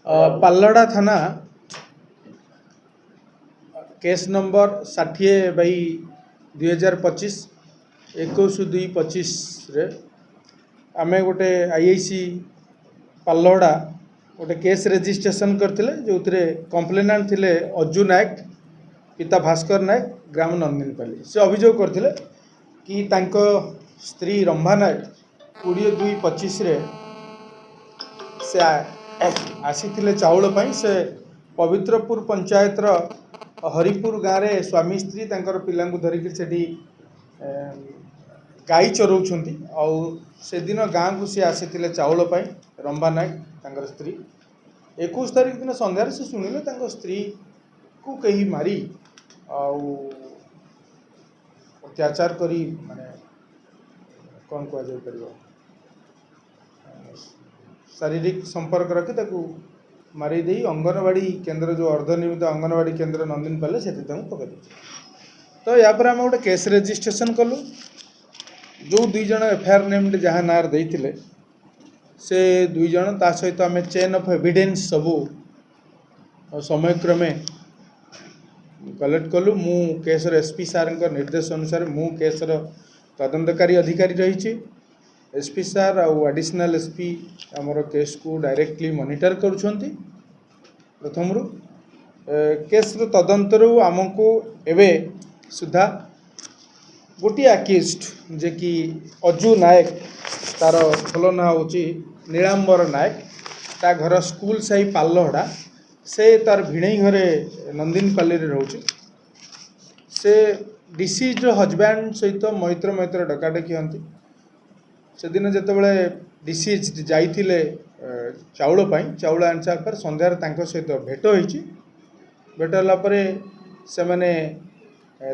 पाल्लड़ा थाना case number 60/2025 21/2/25 रे आमे गोटे आईआईसी पाल्लड़ा गोटे केस रजिस्ट्रेशन करथिले जो कंप्लेनेंट थिले अज्जू नायक पिता भास्कर नायक ग्राम नंदिनपाली से अभियोग करथिले कि तांको स्त्री रंभा नायक 22/25 रे से आसी चाउल से पवित्रपुर पंचायत हरिपुर गाँव में स्वामी स्त्री तांकर पिला धरिक से गाई चराउछंती से दिन गाँव को सी आसी चाउल रंभा नायक तांकर स्त्री 21 तारीख दिन संध्यार से शुणिले तांकर स्त्री को कहीं मारी अत्याचार करी माने कौन कह शारीरिक संपर्क रखी मारिदे अंगनवाड़ी केन्द्र जो अर्धनिर्मित अंगनवाड़ी केन्द्र नंदिनपाले से पकड़ तो या पर आम गोटे केस रजिस्ट्रेशन कलु जो दुई जन एफआईआर नेम्ड जहाँ नार देते से दुई जन ता सहित आम चेन ऑफ एविडेंस सबू समयक्रमे कलेक्ट कलु मु केसर एसपी सार निर्देश अनुसार मु केसर तदंतकारी अधिकारी रही एसपी सार आडिशनल एसपी आमर केस को डायरेक्टली मॉनिटर करुछंती प्रथम केस तदंतरु आमको एवं सुधा गोटे अक्यूज्ड जे कि अज्जू नायक तार फुल ना हूँ नीलांबर नायक ता घर स्कूल साही पाल्लहड़ा से तार भिणई घरे नंदिनपाली रोचे से डिसीज हजबैंड सहित मैत्र डकाडकी हंती से दिन जिते डिसीज जाइथिले चाउल आनी सार संध्यार सहित भेट होती भेट होगापर से मैंने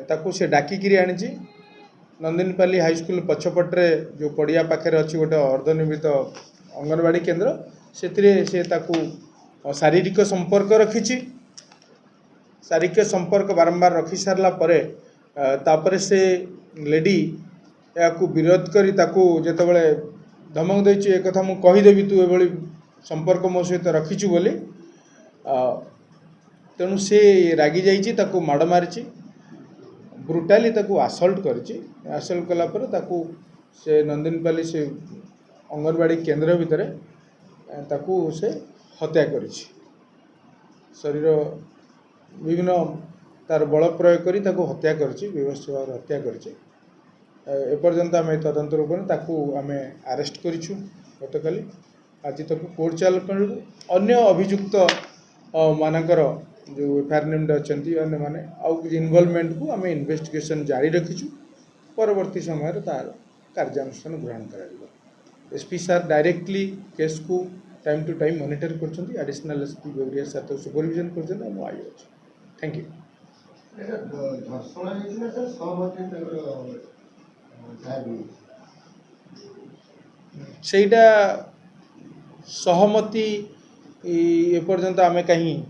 ताकू से डाकिकी आनी नंदिनपाली हाईस्कूल पछपटे जो पड़िया पाखे अच्छी गोटे अर्धनिर्मित अंगनवाड़ी केन्द्र से शारीरिक संपर्क रखी शारीरिक संपर्क बारंबार रखी सारला तापर से लेडी या विरोध करी जितेबाला धमक देती एक कथा मु कहीदेवी तू ये संपर्क मो सहित रखीचु बोली तेणु से रागी जाइए माड़ मारी ब्रुटाली आसल्ट करसल्ट कलापर से नंदिनपाली से अंगनवाड़ी केन्द्र भितर से हत्या कर शरीर विभिन्न तार बल प्रयोग करी हत्या कर हत्या करपर्यंत आम तदंत आम अरेस्ट करूँ गतकाली आज तक कोर्ट चाल अन्य अभियुक्त मानकर जो एफआईआर नेम्ड अच्छा अन्य माने इनवॉल्वमेंट को आम इन्वेस्टिगेशन जारी रखीचु परवर्ती समय तार कार्यानुष्ठान ग्रहण कर एसपी सार डायरेक्टली केस को टाइम टू टाइम मॉनिटर कर एडिशनल एसपी गौरिया साथ सुपरविजन कर आई अच्छे थैंक यू सेटा सहमति एपर्यंत आम कहीं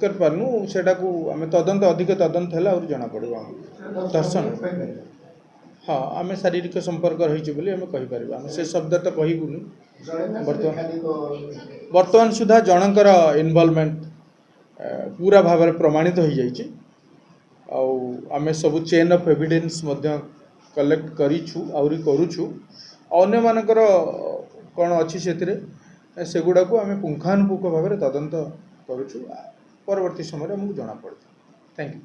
कर पार्नु सेटा को आम तदंत अधिक तदंत है जना पड़ो दर्शन हाँ आम शारीरिक संपर्क रही बोली आम कहीपर आम से शब्द तो कहबूनी बर्तमान सुधा जनकर इनवॉल्वमेंट पूरा भाव में प्रमाणित हो जाइए आम सब चेन ऑफ एविडेंस कलेक्ट करूँ करुचु अन्य मानकर कौन अच्छी से गुड़ा को आम पुंखानुपुंख भाव में तदंत करुचु परवर्ती समय आमको जना पड़े थैंक यू।